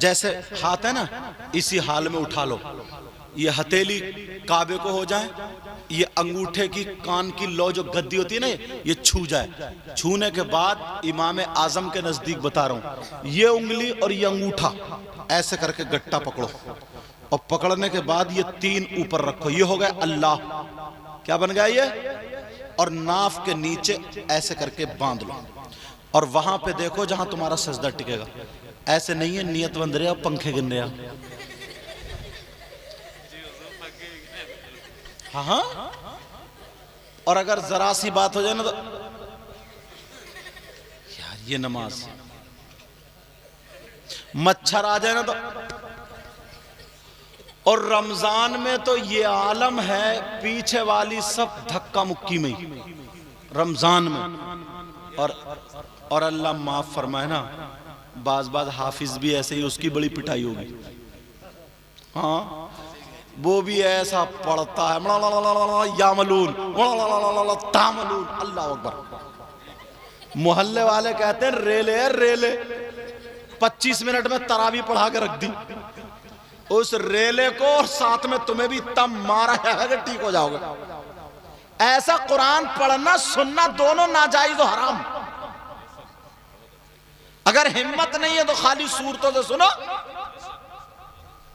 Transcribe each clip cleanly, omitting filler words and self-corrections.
जैसे हाथ है ना, इसी हाल में उठा लो, ये हथेली काबे को हो जाए, ये अंगूठे की कान की लो जो गद्दी होती है ना, ये छू जाए। छूने के बाद इमाम आजम के नजदीक बता रहा हूं, ये उंगली और ये अंगूठा ऐसे करके गट्टा पकड़ो, और पकड़ने के बाद ये तीन ऊपर रखो, ये हो गया अल्लाह। क्या बन गया ये? और नाफ के नीचे ऐसे करके बांध लो, और वहां पे देखो जहां तुम्हारा सजदा टिकेगा। ऐसे नहीं है नियत बंद रहे पंखे गिन रहे। हाँ हाँ, और अगर जरा सी बात हो जाए ना तो यार ये नमाज, मच्छर आ जाए ना तो, और रमजान में तो ये आलम है, पीछे वाली सब धक्का मुक्की में ही रमजान में। और अल्लाह माफ फरमाए ना, बाज हाफिज भी ऐसे ही, उसकी बड़ी पिटाई होगी। हाँ, वो भी ऐसा पढ़ता है, यामलून तामलून, अल्लाह अकबर। मोहल्ले वाले कहते हैं रेले है रेले, 25 मिनट में तरावी पढ़ा के रख दी। उस रेले को और साथ में तुम्हें भी तब मारा है कि ठीक हो जाओगे। ऐसा कुरान पढ़ना सुनना दोनों नाजायज और हराम। अगर हिम्मत नहीं है तो खाली सूरतों से सुनो,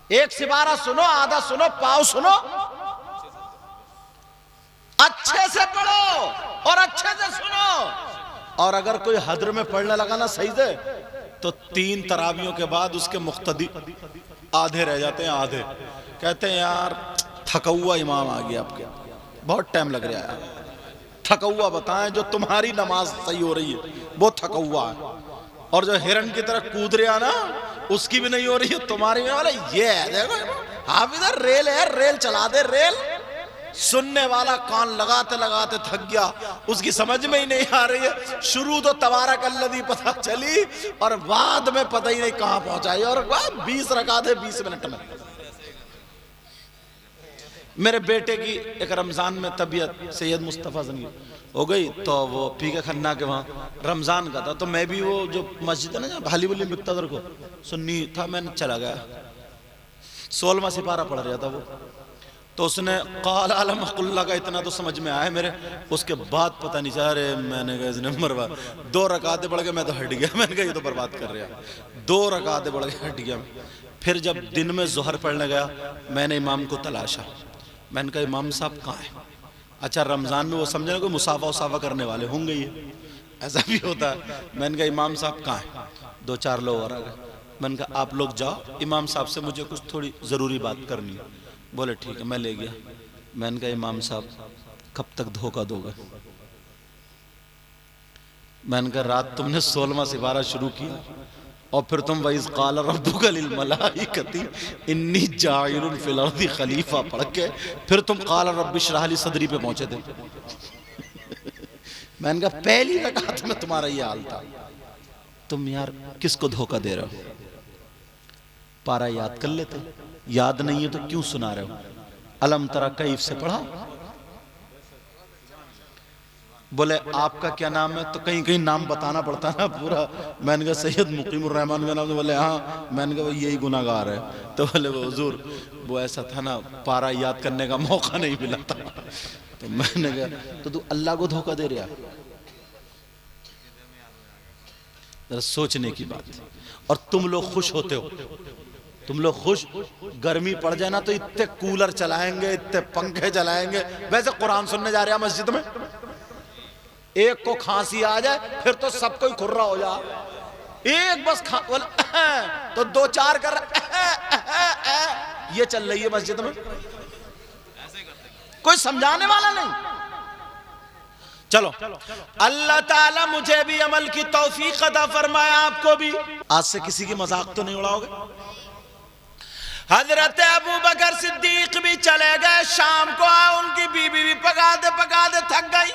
एक सिबारा सुनो, आधा सुनो, पाव सुनो, अच्छे से पढ़ो और अच्छे से सुनो। और अगर कोई हद्र में पढ़ने लगा ना सही से, तो 3 तरावियों के बाद उसके मुख्तदी आधे रह जाते हैं। आधे कहते हैं यार थका हुआ इमाम आ गया आपके, बहुत टाइम लग रहा है, थका हुआ बताएं, जो तुम्हारी नमाज सही हो रही है वो थका हुआ है, और जो हिरन की तरह कूद रहा ना उसकी भी नहीं हो रही है, तुम्हारी में वाला ये है। देखो आप इधर रेल है, रेल चला दे रेल। सुनने वाला कान लगाते लगाते थक गया, उसकी समझ में ही नहीं आ रही है। शुरू तो तबारक अल्लज़ी पता चली और बाद में पता ही नहीं कहां पहुंचाई, और 20 रकात है 20 मिनट में। मेरे बेटे की एक रमजान में तबीयत सैयद मुस्तफ़ा जंगी हो गई, तो वो पी के खन्ना के वहाँ रमजान का था, तो मैं भी वो जो मस्जिद है ना जहाँ भाली बुली बिकता उधर को सुन्नी था, मैंने चला गया। 16वां सिपारा पढ़ रहा था वो, तो उसने क़ाल अलमकुल्ला का इतना तो समझ में आया मेरे। उसके बाद पता नहीं चला, अरे मैंने कहा इसने मरवा 2 रकातें पढ़ के मैं तो हट गया। मैंने कहा ये तो बर्बाद कर रहा, 2 रकातें पढ़ के हट गया। फिर जब दिन में ज़ोहर पढ़ने गया, मैंने इमाम को तलाशा, मैंने कहा इमाम साहब कहाँ हैं? अच्छा रमज़ान में वो समझे ना कोई मुसाफा उसाफा करने वाले होंगे, ये ऐसा भी होता है। मैंने कहा इमाम साहब कहाँ हैं? 2-4 लोग और आ गए। मैंने कहा आप लोग जाओ, इमाम साहब से मुझे कुछ थोड़ी ज़रूरी बात करनी है। बोले ठीक है, मैं ले गया। मैंने कहा इमाम साहब कब तक धोखा दोगे? मैंने कहा रात तुमने 16वां सिपारा शुरू किया और फिर तुम वइज़ क़ाल रब्बुका लिल मलाइकति इन्नी जाइलुन फिल अर्दि खलीफा पढ़ के फिर तुम क़ाल रब्बि इश्रह ली सदरी पे पहुंचे थे। मैंने कहा पहली रकात में तुम्हारा ये हाल था। तुम यार किसको धोखा दे रहे हो? पारा याद कर लेते, याद नहीं है तो क्यों सुना रहे हो? अलम तरा कैफ से पढ़ा। बोले आपका क्या नाम है? तो कहीं कहीं नाम बताना पड़ता ना पूरा। मैंने कहा सैयद मुकीमुर रहमान का नाम। तो बोले हाँ। मैंने कहा यही गुनाहगार है। तो बोले वो हुजूर वो ऐसा था ना, पारा याद करने का मौका नहीं मिला था। तो मैंने कहा तो तू अल्लाह को धोखा दे रहा? जरा सोचने की बात। और तुम लोग खुश होते हो, तुम लोग खुश, गर्मी पड़ जाए ना तो इतने कूलर चलाएंगे, इतने पंखे चलाएंगे। वैसे कुरान सुनने जा रहे हैं मस्जिद में, एक को खांसी आ जाए फिर तो सब कोई खुर्रा हो जाए। एक बस तो 2-4 कर ये चल रही है मस्जिद में, कोई समझाने वाला नहीं। चलो अल्लाह ताला मुझे भी अमल की तौफीक अता फरमाए, आपको भी। आज से किसी की मजाक तो नहीं उड़ाओगे। हजरत अबू बकर सिद्दीक भी चले गए, शाम को उनकी बीबी भी पकाते पकाते थक गई।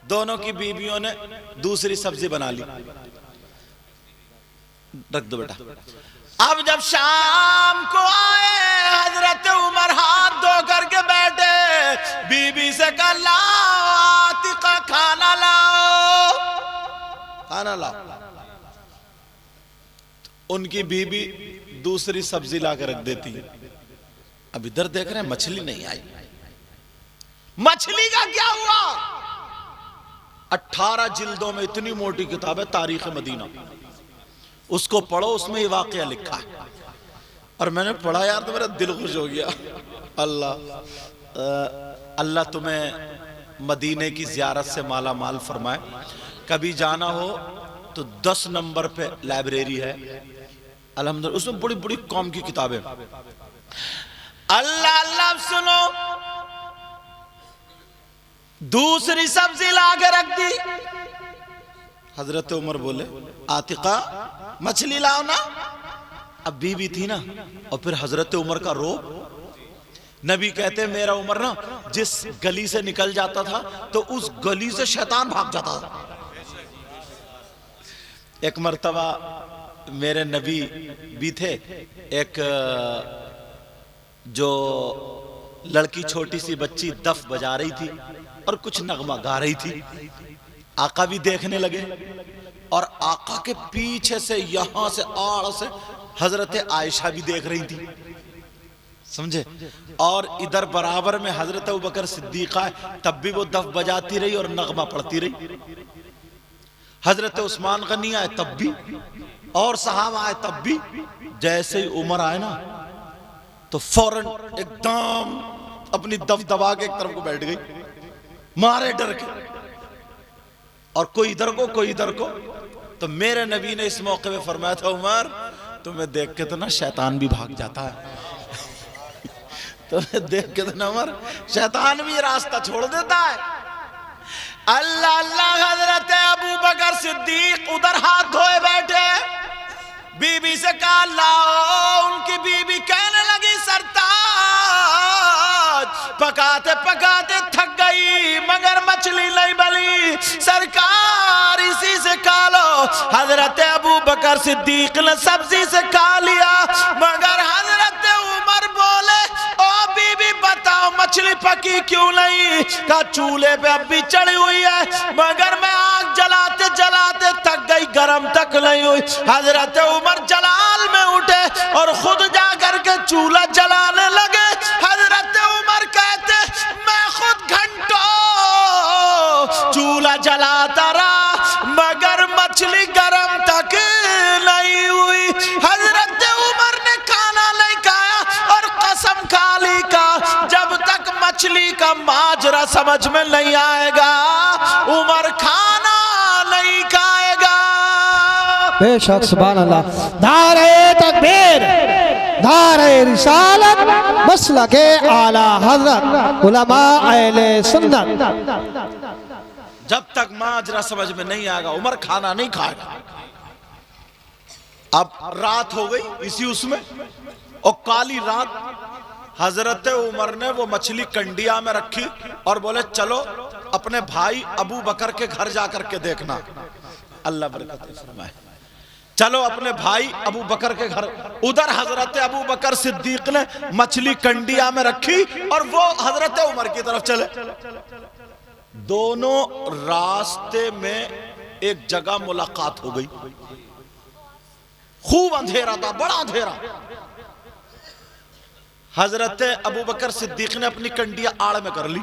दोनों की बीवियों ने दूसरी सब्जी बना ली। रख दो बेटा। अब जब शाम को आए हजरत उमर हाथ धो करके बैठे, बीबी से कहा लाओ आतिका खाना लाओ, खाना लाओ। उनकी बीबी दूसरी सब्जी ला कर रख देती। अब इधर देख रहे हैं मछली नहीं आई। मछली का क्या हुआ? 18 जिल्दों में इतनी मोटी किताब है तारीख मदीना, उसको पढ़ो, उसमें ये वाकया लिखा है। और मैंने पढ़ा यार तो मेरा दिल खुश हो गया। अल्लाह तुम्हें मदीने की ज़ियारत से माला माल फरमाए। कभी जाना हो तो 10 नंबर पे लाइब्रेरी है अल्हम्दुलिल्लाह, उसमें बड़ी बड़ी कौम की किताबें। अल्लाह अल्लाह सुनो, दूसरी सब्जी ला के रख दी। हजरत उमर बोले आतिका मछली लाओ ना। अब बीवी थी ना, और फिर हजरत उमर का रोब। नबी कहते मेरा उमर ना जिस गली से निकल जाता था तो उस गली से शैतान भाग जाता था। एक मर्तबा मेरे नबी भी थे, एक जो लड़की छोटी सी बच्ची दफ बजा रही थी और कुछ नगमा गा रही थी। आका भी देखने लगे और आका के पीछे से यहां से आड़ से हजरत आयशा भी देख रही थी, समझे। और इधर बराबर में हजरत अबू बकर सिद्दीका है, तब भी वो दफ बजाती रही और नगमा पढ़ती रही। हजरत उस्मान गनी आए तब भी, और सहाबा आए तब भी। जैसे ही उमर आए ना तो फौरन एकदम अपनी दफ दबा के एक तरफ को बैठ गई, मारे डर के, और कोई इधर को कोई इधर को। तो मेरे नबी ने इस मौके पे फरमाया था उमर तुम्हें देख के तो ना शैतान भी भाग जाता है। तुम्हें देख के तो ना उमर शैतान भी रास्ता छोड़ देता है। अल्लाह अल्लाह। हजरत अबू बकर सिद्दीक उधर हाथ धोए बैठे, बीबी से कहा लाओ। उनकी बीबी कहने लगी सरताज पकाते पकाते थक गई मगर मछली नहीं बली, सरकार इसी से खा लो। हजरत अबू बकर सिद्दीक ने सब्जी से खा लिया, मगर हजरत उमर बोले ओ बीबी बताओ मछली पकी क्यों नहीं? का चूल्हे पे अब भी चढ़ी हुई है, मगर मैं आग जलाते जलाते थक गई, गरम तक नहीं हुई। हजरत उमर जलाल में उठे और खुद जा करके चूल्हा जलाने लगे। हजरत उमर कहते मैं खुद घंटों चूल्हा जलाता रहा मगर मछली गरम तक नहीं हुई। हजरत उमर ने खाना नहीं खाया और कसम खा ली का जब तक मछली का माजरा समझ में नहीं आएगा उमर खाना नहीं खाएगा। बेशक सुभान अल्लाह। नारे तकबीर, नारे रिसालत, मसलके आला हज़रत उलमा अहले सुन्नत। जब तक माजरा समझ में नहीं आएगा उमर खाना नहीं खाएगा। अब रात हो गई इसी उसमें, और काली रात हजरत उमर ने वो मछली कंडिया में रखी और बोले चलो अपने भाई अबू बकर के घर जाकर के देखना। अल्लाह बरकत फरमाए। चलो अपने भाई अबू बकर के घर। उधर हजरत अबू बकर सिद्दीक ने मछली कंडिया में रखी और वो हजरत उमर की तरफ चले। दोनों रास्ते में एक जगह मुलाकात हो गई। खूब अंधेरा था, बड़ा अंधेरा। हजरत अबू बकर सिद्दीक ने अपनी कंडिया आड़ में कर ली।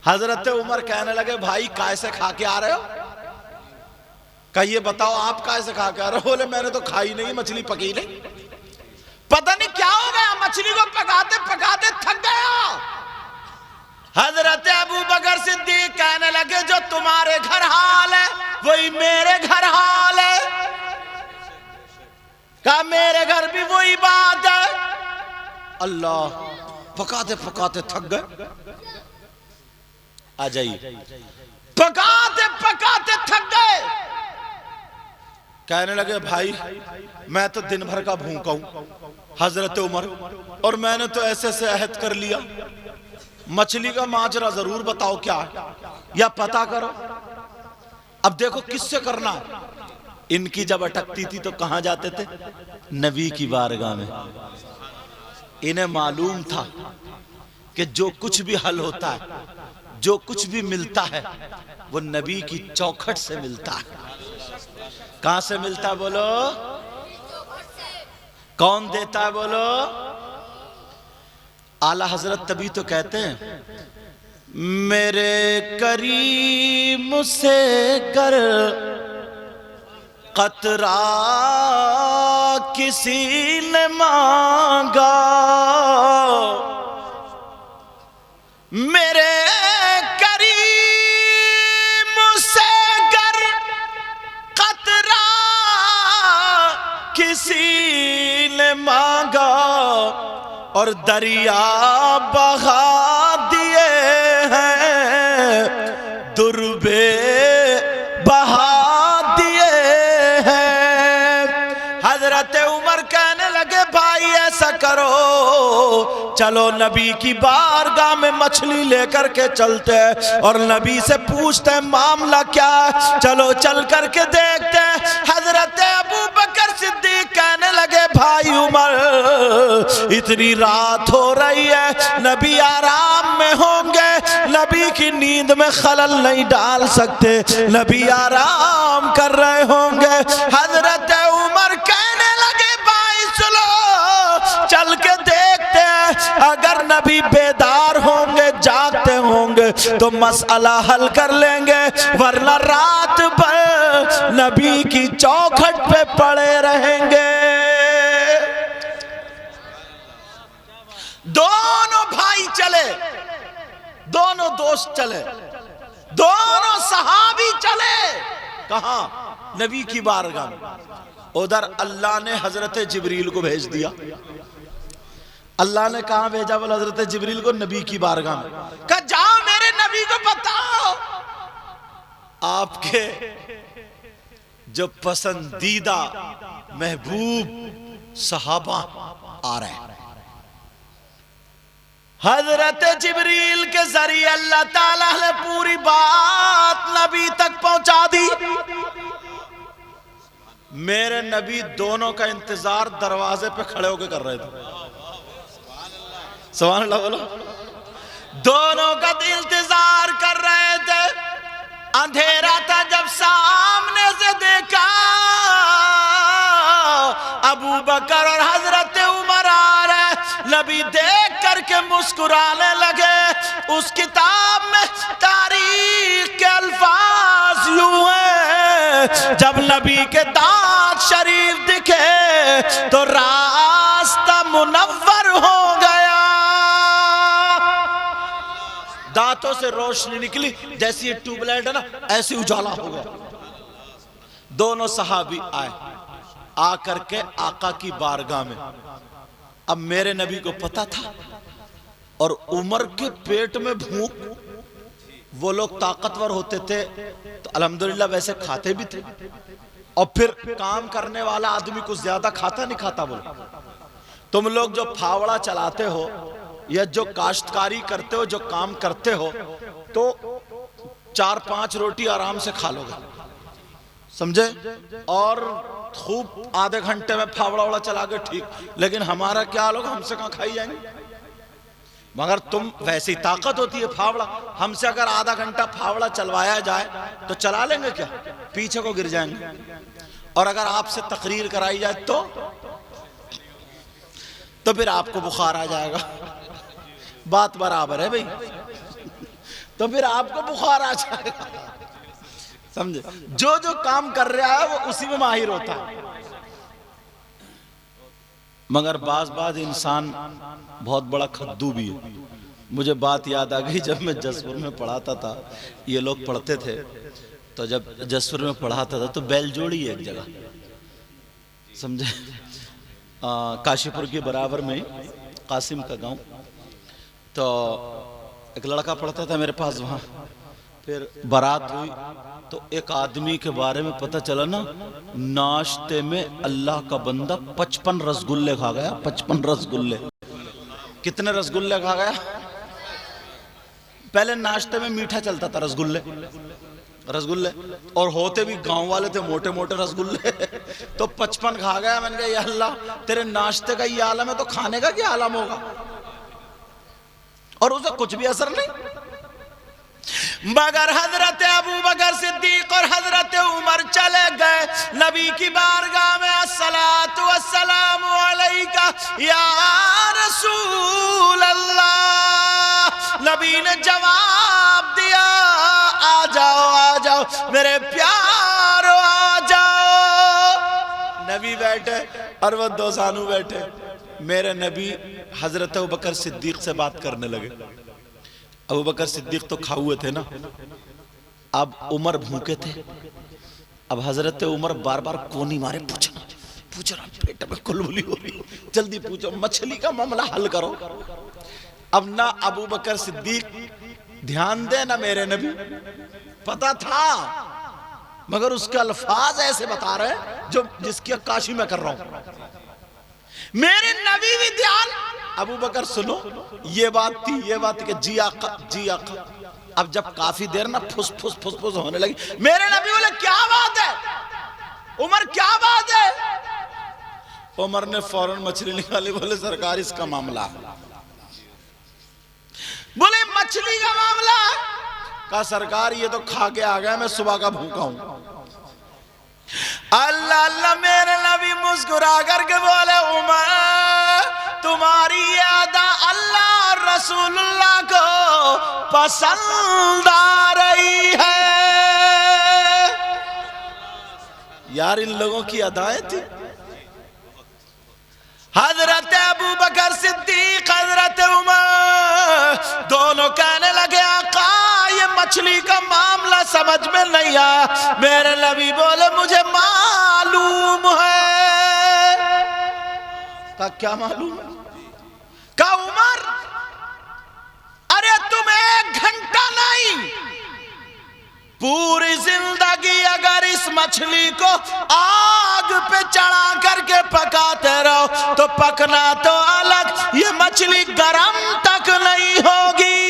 हजरत उमर कहने लगे भाई कैसे खा के आ रहे हो? कहिए बताओ आप कैसे खा के आ रहे हो? बोले मैंने तो खाई नहीं, मछली पकी नहीं। पता नहीं क्या हो गया, मछली को पकाते पकाते थक गया। हजरत अबू बकर सिद्दीक कहने लगे जो तुम्हारे घर हाल है वही मेरे घर हाल है। कहा मेरे घर भी वही बात है। अल्लाह, पकाते पकाते थक गए। आ जाइए। पकाते पकाते थक गए। कहने लगे भाई मैं तो दिन भर का भूखा हूं हजरत उमर, और मैंने तो ऐसे से अहद कर लिया, मछली का माजरा जरूर बताओ क्या है या पता करो। अब देखो किससे करना। इनकी जब अटकती थी तो कहां जाते थे? नबी की बारगाह में। इन्हें मालूम था कि जो कुछ भी हल होता है, जो कुछ भी मिलता है वो नबी की चौखट से मिलता है। कहां से मिलता है बोलो? कौन देता है बोलो? आला हजरत तभी तो कहते हैं मेरे करीम से कर कतरा किसी ने मांगा, मेरे करीम से कर कतरा किसी ने मांगा और दरिया बहा दिए हैं, दुर्बे बहा दिए हैं। हजरत उमर कहने लगे भाई ऐसा करो, चलो नबी की बारगाह में मछली लेकर के चलते हैं और नबी से पूछते हैं मामला क्या है, चलो चल करके देखते हैं। हजरत अबू बकर सिद्दीक कहने लगे भाई उमर इतनी रात हो रही है, नबी आराम में होंगे, नबी की नींद में खलल नहीं डाल सकते, नबी आराम कर रहे होंगे। हजरत उमर कहने लगे भाई सुनो चल के देखते हैं, अगर नबी बेदार होंगे जागते होंगे तो मसला हल कर लेंगे, वरना रात भर नबी की चौखट पे पड़े रहेंगे। दोनों भाई चले, दोनों दोस्त चले, दोनों सहाबी चले। कहां? नबी की बारगाह में। उधर अल्लाह ने हजरत जिब्रील को भेज दिया। अल्लाह ने कहा भेजा? बोला हजरत जिब्रील को नबी की बारगाह में। कहा जाओ मेरे नबी को बताओ आपके जो पसंदीदा महबूब सहाबा आ रहे हैं। हजरत जिब्रील के जरिए अल्लाह ताला ने पूरी बात नबी तक पहुंचा दी। मेरे नबी दोनों का इंतजार दरवाजे पे खड़े होकर कर रहे थे। सुभान अल्लाह बोलो। दोनों का इंतजार कर रहे थे। अंधेरा था जब सामने से देखा अबू बकर और हजरत उमर आ रहे, नबी देख करके मुस्कुराने लगे। उस किताब में तारीख के अल्फाज यूं हैं, जब नबी के दांत शरीफ दिखे तो रास्ता मुनव्वर हो गया। दांतों से रोशनी निकली, जैसी ये ट्यूबलाइट है ना ऐसी उजाला हो गया। दोनों सहाबी आए, आकर के आका की बारगाह में। अब मेरे नबी को पता था और उमर के पेट में भूख, वो लोग ताकतवर होते थे तो अल्हम्दुलिल्लाह वैसे खाते भी थे, और फिर काम करने वाला आदमी कुछ ज्यादा खाता नहीं खाता। बोलो तुम लोग जो फावड़ा चलाते हो या जो काश्तकारी करते हो, जो काम करते हो, तो 4-5 रोटी आराम से खा लोगे, समझे, और खूब आधे घंटे में फावड़ा वड़ा चला के ठीक। लेकिन हमारा क्या हाल होगा, हमसे कहां खाई जाएंगे। मगर तुम वैसी ताकत होती है फावड़ा, हमसे अगर आधा घंटा फावड़ा चलवाया जाए तो चला लेंगे क्या? पीछे को गिर जाएंगे। और अगर आपसे तकरीर कराई जाए तो फिर आपको बुखार आ जाएगा। बात बराबर है भाई, तो फिर आपको बुखार आ जाएगा, समझे। जो जो काम कर रहा है वो उसी में माहिर होता है। मगर बाज इंसान बहुत बड़ा खद्दू भी है। मुझे बात याद आ गई, जब मैं जसपुर में पढ़ाता था, ये लोग पढ़ते थे, तो जब जसपुर में पढ़ाता था तो बैलजोड़ी है एक जगह, समझे, काशीपुर के बराबर में कासिम का गांव। तो एक लड़का पढ़ता था मेरे पास वहाँ। फिर बारात हुई तो एक आदमी के बारे में पता चला ना, नाश्ते में अल्लाह का बंदा 55 रसगुल्ले खा गया। 55 रसगुल्ले। कितने रसगुल्ले खा गया? पहले नाश्ते में मीठा चलता था, रसगुल्ले, और होते भी गांव वाले थे, मोटे मोटे रसगुल्ले। तो 55 खा गया। मैंने कहा या अल्लाह, तेरे नाश्ते का ये आलम है तो खाने का क्या आलम होगा? और उसे कुछ भी असर नहीं। मगर हजरत अबू बकर सिद्दीक और हजरत उमर चले गए नबी की बारगाह में। अस्सलातु वस्सलामु अलैका या रसूल अल्लाह। नबी ने जवाब दिया, आ जाओ मेरे प्यारो, आ जाओ। नबी बैठे और वो दो सानू बैठे। मेरे नबी हजरत अबू बकर सिद्दीक से बात करने लगे। अबू बकर सिद्दीक तो खाए थे ना, अब उमर भूखे थे। अब हजरत उमर बार बार कोनी मारे पूछ रहा, पेट में कुलबुली हो रही, जल्दी पूछो, मछली का मामला हल करो। अब ना अबू बकर सिद्दीक ध्यान दे ना मेरे नबी, पता था मगर उसके अल्फाज ऐसे बता रहे जो जिसकी अक्काशी मैं कर रहा हूं। मेरे नबी भी ध्यान, अबू बकर सुनो, ये बात थी कि जी आका। अब जब काफी देर ना फुस फुस होने लगी, मेरे नबी बोले क्या बात है उमर, क्या बात है? उमर ने फौरन मछली निकाली, बोले सरकार इसका मामला। बोले मछली का मामला? कहा सरकार ये तो खा के आ गया, मैं सुबह का भूखा हूं। अल्लाह अल्लाह, मेरे नबी मुस्कुरा करके बोले उमर तुम्हारी ये अदा अल्लाह और रसूलुल्लाह को पसंद आ रही है। यार इन लोगों की अदाएं थी। हजरत अबू बकर सिद्दीक, हजरत उमर दोनों कहने लगे आका ये मछली का मामला समझ में नहीं आया। मेरे नबी बोले मुझे मालूम है। का क्या मालूम है? का उमर, अरे तुम 1 घंटा नहीं, पूरी जिंदगी अगर इस मछली को आग पे चढ़ा करके पकाते रहो तो पकना तो अलग, ये मछली गरम तक नहीं होगी,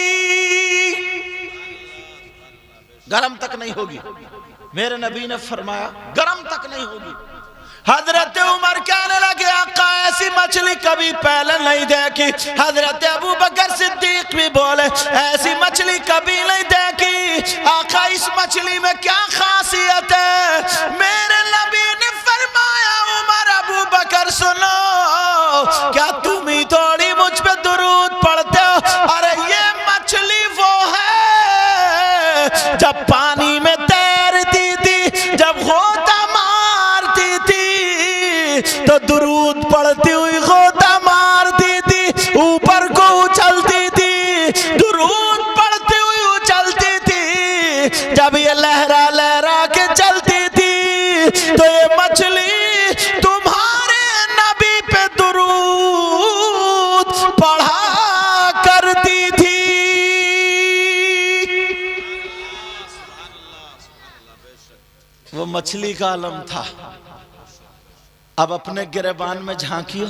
गरम तक नहीं होगी। मेरे नबी ने फरमाया गरम तक नहीं होगी। हजरत उमर कहने लगे आका ऐसी मछली कभी पहले नहीं देखी। हजरत अबू बकर सिद्दीक भी बोले ऐसी मछली कभी नहीं देखी। आका इस मछली में क्या खासियत है? मेरे नबी ने फरमाया उमर अबू बकर सुनो, क्या तुम ही थोड़ी मुझ पे दुरूद पढ़ते हो? अरे ये मछली वो है जब पानी में तैरती थी, जब गोता मारती थी तो दुरूद पढ़ती हुई गोता मारती थी, ऊपर को उछलती थी, दुरूद पढ़ती हुई उछलती थी। जब ये लहरा लहरा के चलती थी तो ये मछली तुम्हारे नबी पे दुरूद पढ़ा करती थी। वो मछली का आलम था। अब अपने गिरबान में झांकियो,